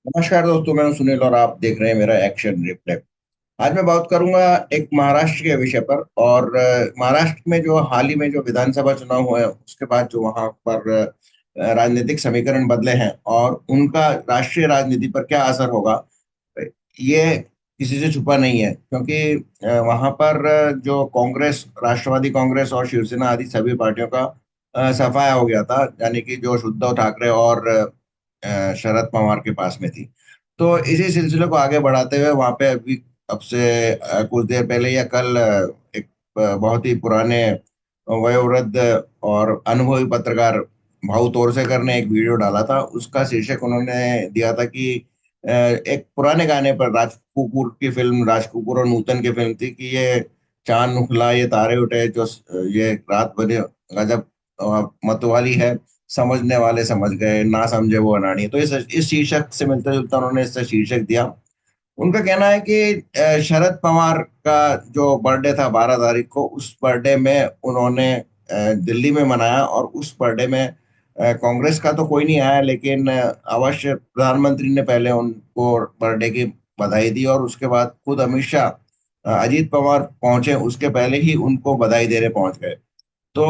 नमस्कार दोस्तों, मैं हूं सुनील और आप देख रहे हैं मेरा एक्शन रिप्ले। आज मैं बात करूंगा एक महाराष्ट्र के विषय पर। और महाराष्ट्र में जो हाल ही में जो विधानसभा चुनाव हुए उसके बाद जो वहां पर राजनीतिक समीकरण बदले हैं और उनका राष्ट्रीय राजनीति पर क्या असर होगा, ये किसी से छुपा नहीं है। क्योंकि वहां पर जो कांग्रेस, राष्ट्रवादी कांग्रेस और शिवसेना आदि सभी पार्टियों का सफाया हो गया था, यानी कि जो उद्धव ठाकरे और शरद पवार के पास में थी। तो इसी सिलसिले को आगे बढ़ाते हुए वहां पे अभी अब से कुछ देर पहले या कल एक बहुत ही पुराने वयोवृद्ध और अनुभवी पत्रकार भाऊ तोरसेकर ने एक वीडियो डाला था। उसका शीर्षक उन्होंने दिया था कि एक पुराने गाने पर, राज कपूर की फिल्म, राज कपूर और नूतन की फिल्म थी कि ये चांद उखला ये तारे उठे जो ये रात बने गजब मतवाली है, समझने वाले समझ गए, ना समझे वो अनाड़ी। तो इस शीर्षक से मिलता जुलता उन्होंने इसका शीर्षक दिया। उनका कहना है कि शरद पवार का जो बर्थडे था 12 तारीख को, उस बर्थडे में उन्होंने दिल्ली में मनाया और उस बर्थडे में कांग्रेस का तो कोई नहीं आया, लेकिन अवश्य प्रधानमंत्री ने पहले उनको बर्थडे की बधाई दी और उसके बाद खुद अमित शाह, अजीत पवार पहुंचे उसके पहले ही उनको बधाई देने पहुंच गए। तो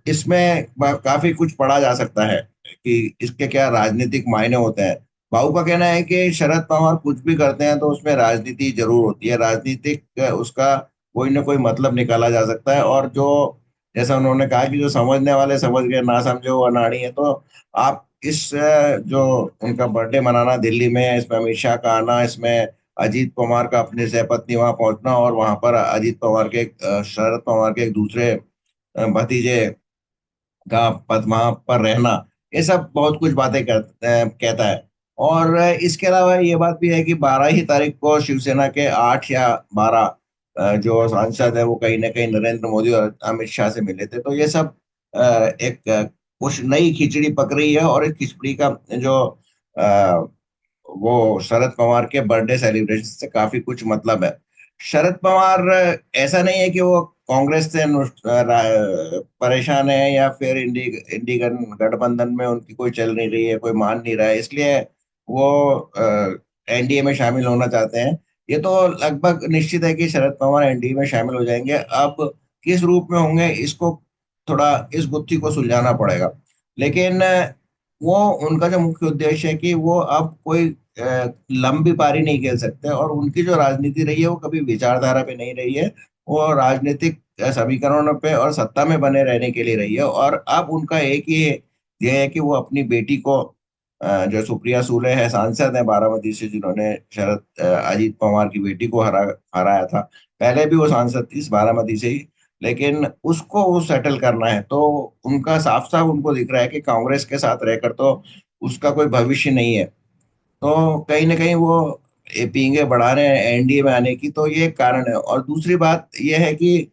इसमें काफी कुछ पढ़ा जा सकता है कि इसके क्या राजनीतिक मायने होते हैं। बाबू का कहना है कि शरद पवार कुछ भी करते हैं तो उसमें राजनीति जरूर होती है, राजनीतिक उसका कोई ना कोई मतलब निकाला जा सकता है। और जो, जैसा उन्होंने कहा कि जो समझने वाले समझ गए, ना समझे वो अनाड़ी है। तो आप इस जो उनका बर्थडे मनाना दिल्ली में, इसमें अमित शाह का आना, इसमें अजीत पवार का अपने सहपत्नी वहां पहुंचना और वहां पर अजीत पवार के शरद पवार के एक दूसरे भतीजे का पद वहां पर रहना, ये सब बहुत कुछ बातें कहता है। और इसके अलावा ये बात भी है कि 12 ही तारीख को शिवसेना के 8 या 12 जो सांसद है वो कहीं ना कहीं नरेंद्र मोदी और अमित शाह से मिले थे। तो ये सब एक कुछ नई खिचड़ी पक रही है और इस खिचड़ी का जो अ, वो शरद पवार के बर्थडे सेलिब्रेशन से काफी कुछ मतलब है। शरद पवार ऐसा नहीं है कि वो कांग्रेस से परेशान है या फिर इंडी गठबंधन में उनकी कोई चल नहीं रही है, कोई मान नहीं रहा है, इसलिए वो एनडीए में शामिल होना चाहते हैं। ये तो लगभग निश्चित है कि शरद पवार एनडीए में शामिल हो जाएंगे। अब किस रूप में होंगे, इसको थोड़ा, इस गुत्थी को सुलझाना पड़ेगा। लेकिन वो, उनका जो मुख्य उद्देश्य है कि वो अब कोई लंबी पारी नहीं खेल सकते और उनकी जो राजनीति रही है वो कभी विचारधारा पे नहीं रही है। वो राजनीतिक समीकरणों पे और सत्ता में बने रहने के लिए रही है। और अब उनका एक ही ये है कि वो अपनी बेटी को, जो सुप्रिया सूले है, सांसद है बारामती से, जिन्होंने अजीत पवार की बेटी को हराया था, पहले भी वो सांसद थी इस बारामती से ही, लेकिन उसको वो सेटल करना है। तो उनका साफ साफ उनको दिख रहा है कि कांग्रेस के साथ रहकर तो उसका कोई भविष्य नहीं है। तो कहीं ना कहीं वो ये पींगे बढ़ा रहे हैं एनडीए में आने की। तो ये एक कारण है। और दूसरी बात ये है कि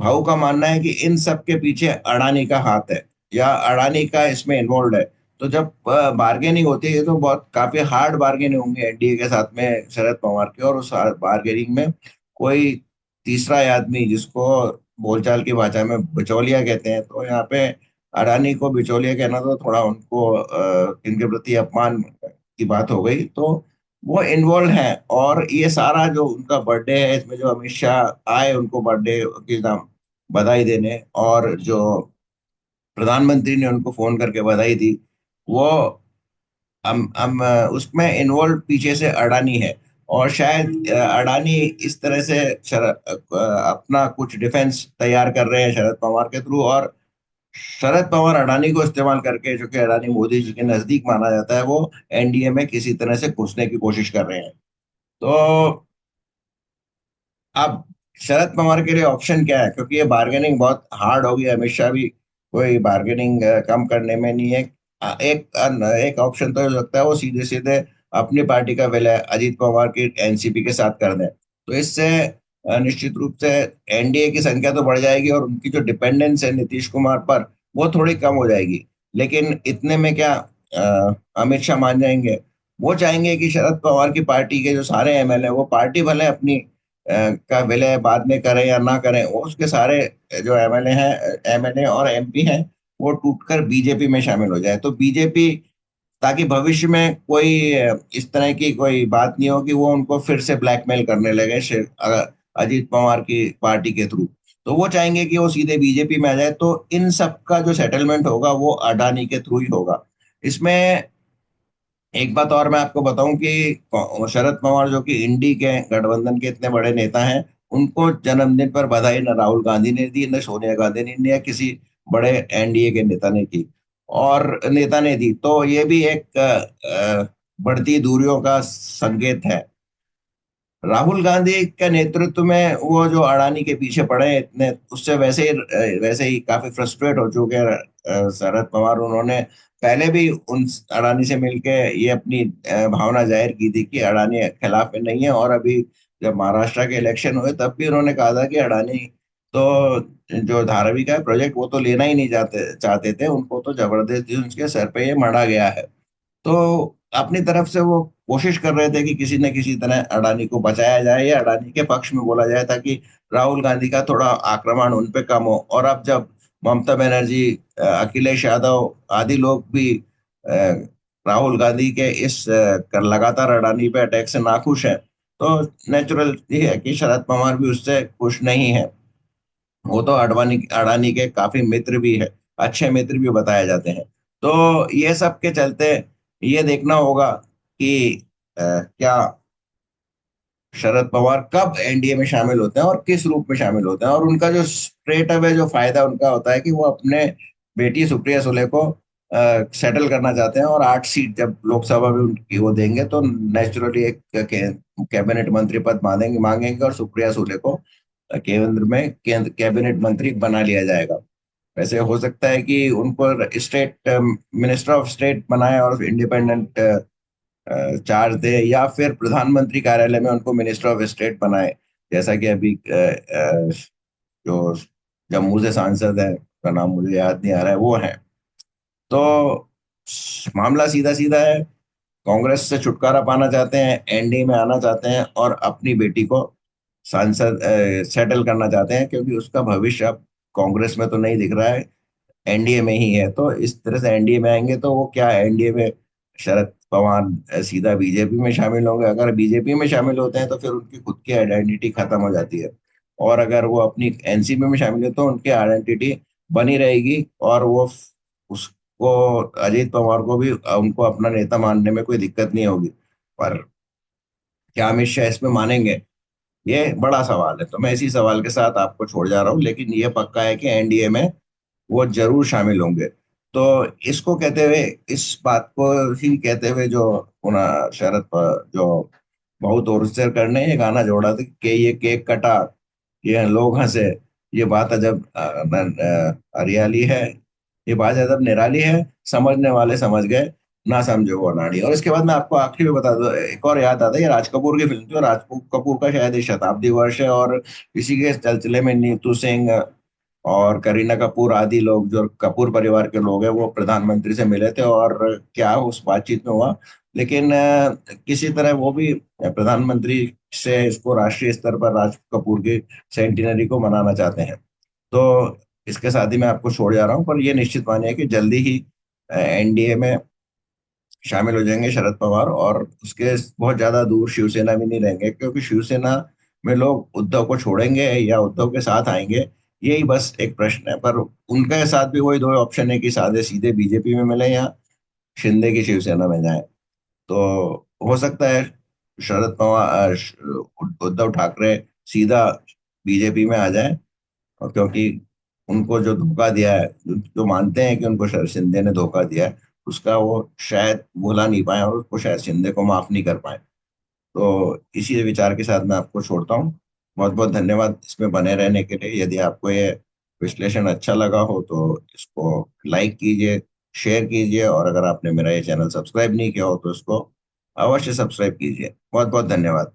भाऊ का मानना है कि इन सब के पीछे अडानी का हाथ है या अडानी का इसमें इन्वॉल्व है। तो जब बार्गेनिंग होती है तो बहुत काफी हार्ड बार्गेनिंग होंगे एनडीए के साथ में शरद पवार के, और उस बार्गेनिंग में कोई तीसरा आदमी, जिसको बोलचाल की भाषा में बिचौलिया कहते हैं, तो यहाँ पे अडानी को बिचौलिया कहना तो थोड़ा उनको इनके प्रति अपमान की बात हो गई। तो वो इन्वॉल्व है। और ये सारा जो उनका बर्थडे है, इसमें जो अमित शाह आए उनको बर्थडे की बधाई देने, और जो प्रधानमंत्री ने उनको फोन करके बधाई दी, वो हम उसमें इन्वॉल्व पीछे से अडानी है। और शायद अडानी इस तरह से अपना कुछ डिफेंस तैयार कर रहे हैं शरद पवार के थ्रू। और शरद पवार अडानी को इस्तेमाल करके, जो कि अडानी मोदी जी के नजदीक माना जाता है, वो एनडीए में किसी तरह से घुसने की कोशिश कर रहे हैं। तो अब शरद पवार के लिए ऑप्शन क्या है, क्योंकि ये बार्गेनिंग बहुत हार्ड होगी, अमित शाह भी कोई बार्गेनिंग कम करने में नहीं है। एक ऑप्शन तो हो सकता है वो सीधे सीधे अपनी पार्टी का विलय अजीत पवार की एनसीपी के साथ कर दें। तो इससे निश्चित रूप से एनडीए की संख्या तो बढ़ जाएगी और उनकी जो डिपेंडेंस है नीतीश कुमार पर, वो थोड़ी कम हो जाएगी। लेकिन इतने में क्या अमित शाह मान जाएंगे? वो चाहेंगे कि शरद पवार की पार्टी के जो सारे एमएलए, वो पार्टी भले अपनी का विलय बाद में करें या ना करें, वो उसके सारे जो एमएलए हैं, एमएलए और एमपी हैं, वो टूटकर बीजेपी में शामिल हो जाए। तो बीजेपी ताकि भविष्य में कोई इस तरह की कोई बात नहीं हो कि वो उनको फिर से ब्लैकमेल करने लगे अजीत पवार की पार्टी के थ्रू। तो वो चाहेंगे कि वो सीधे बीजेपी में आ जाए, तो इन सब का जो सेटलमेंट होगा वो अडानी के थ्रू ही होगा। इसमें एक बात और मैं आपको बताऊं कि शरद पवार जो कि इंडी के गठबंधन के इतने बड़े नेता हैं, उनको जन्मदिन पर बधाई न राहुल गांधी ने दी, न सोनिया गांधी ने, न या किसी बड़े एनडीए के नेता ने की, और नेता ने दी। तो ये भी एक बढ़ती दूरियों का संकेत है। राहुल गांधी के नेतृत्व में वो जो अडानी के पीछे पड़े हैं इतने, उससे वैसे ही काफी फ्रस्ट्रेट हो चुके हैं शरद पवार। उन्होंने पहले भी उन अडानी से मिलके ये अपनी भावना जाहिर की थी कि अडानी खिलाफ में नहीं है, और अभी जब महाराष्ट्र के इलेक्शन हुए तब भी उन्होंने कहा था कि अडानी तो जो धारावी का प्रोजेक्ट वो तो लेना ही नहीं चाहते चाहते थे, उनको तो जबरदस्ती उनके सर पे ये मढ़ा गया है। तो अपनी तरफ से वो कोशिश कर रहे थे कि किसी न किसी तरह अडानी को बचाया जाए या अडानी के पक्ष में बोला जाए, ताकि राहुल गांधी का थोड़ा आक्रमण उन पे कम हो। और अब जब ममता बनर्जी, अखिलेश यादव आदि लोग भी अ, राहुल गांधी के इस लगातार अडानी पे अटैक से नाखुश हैं, तो नेचुरल ये है कि शरद पवार भी उससे खुश नहीं है। वो तो अडवाणी अडानी के काफी मित्र भी है, अच्छे मित्र भी बताए जाते हैं। तो ये सब के चलते ये देखना होगा कि क्या शरद पवार कब एनडीए में शामिल होते हैं और किस रूप में शामिल होते हैं। और उनका जो स्ट्रेट अवे जो फायदा उनका होता है कि वो अपने बेटी सुप्रिया सुले को सेटल करना चाहते हैं, और 8 सीट जब लोकसभा में उनकी वो देंगे तो नेचुरली एक कैबिनेट मंत्री पद मांगेंगे मांगेंगे और सुप्रिया सुले को केंद्र में कैबिनेट मंत्री बना लिया जाएगा। वैसे हो सकता है कि उनको स्टेट मिनिस्टर ऑफ स्टेट बनाए और इंडिपेंडेंट चार्ज दे, या फिर प्रधानमंत्री कार्यालय में उनको मिनिस्टर ऑफ स्टेट बनाए, जैसा कि अभी जो जम्मू से सांसद है, उसका नाम मुझे याद नहीं आ रहा है, वो है। तो मामला सीधा सीधा है। कांग्रेस से छुटकारा पाना चाहते हैं, एनडीए में आना चाहते हैं, और अपनी बेटी को सांसद सेटल करना चाहते हैं, क्योंकि उसका भविष्य अब कांग्रेस में तो नहीं दिख रहा है, एनडीए में ही है। तो इस तरह से एनडीए में आएंगे तो वो क्या एनडीए में शरद पवार सीधा बीजेपी में शामिल होंगे। अगर बीजेपी में शामिल होते हैं तो फिर उनकी खुद की आइडेंटिटी खत्म हो जाती है, और अगर वो अपनी एनसीपी में शामिल हो तो उनकी आइडेंटिटी बनी रहेगी, और वो उसको अजीत पवार को भी उनको अपना नेता मानने में कोई दिक्कत नहीं होगी। पर क्या अमित शाह इसमें मानेंगे, ये बड़ा सवाल है। तो मैं इसी सवाल के साथ आपको छोड़ जा रहा हूँ, लेकिन ये पक्का है कि एनडीए में वो जरूर शामिल होंगे। तो इसको कहते हुए, इस बात को ही कहते हुए, जो जो बहुत ओरसेर करने ये गाना जोड़ा था कि ये केक कटा, ये लोग हंसे, ये बात अजब हरियाली है, ये बात अजब निराली है, समझने वाले समझ गए, ना समझो वो अनाड़ी। और इसके बाद मैं आपको आखिरी में बता दूं, एक और याद आता है, ये राज कपूर की फिल्म थी, और राज कपूर का शायद ये शताब्दी वर्ष है, और इसी के सिलसिले में नीतू सिंह और करीना कपूर आदि लोग, जो कपूर परिवार के लोग हैं, वो प्रधानमंत्री से मिले थे, और क्या उस बातचीत में हुआ। लेकिन किसी तरह वो भी प्रधानमंत्री से इसको राष्ट्रीय स्तर पर राज कपूर की सेंटिनरी को मनाना चाहते हैं। तो इसके साथ ही मैं आपको छोड़ जा रहा हूँ, पर ये निश्चित मानिए कि जल्दी ही एनडीए में शामिल हो जाएंगे शरद पवार, और उसके बहुत ज्यादा दूर शिवसेना भी नहीं रहेंगे, क्योंकि शिवसेना में लोग उद्धव को छोड़ेंगे या उद्धव के साथ आएंगे, यही बस एक प्रश्न है। पर उनके साथ भी वही दो ऑप्शन है कि साधे सीधे बीजेपी में मिले या शिंदे की शिवसेना में जाए। तो हो सकता है शरद पवार उद्धव ठाकरे सीधा बीजेपी में आ जाए, और क्योंकि उनको जो धोखा दिया है, जो मानते हैं कि उनको शरद शिंदे ने धोखा दिया है, उसका वो शायद भुला नहीं पाए, और उसको शायद शिंदे को माफ नहीं कर पाए। तो इसी विचार के साथ मैं आपको छोड़ता हूँ। बहुत बहुत धन्यवाद इसमें बने रहने के लिए। यदि आपको ये विश्लेषण अच्छा लगा हो तो इसको लाइक कीजिए, शेयर कीजिए, और अगर आपने मेरा ये चैनल सब्सक्राइब नहीं किया हो तो इसको अवश्य सब्सक्राइब कीजिए। बहुत बहुत धन्यवाद।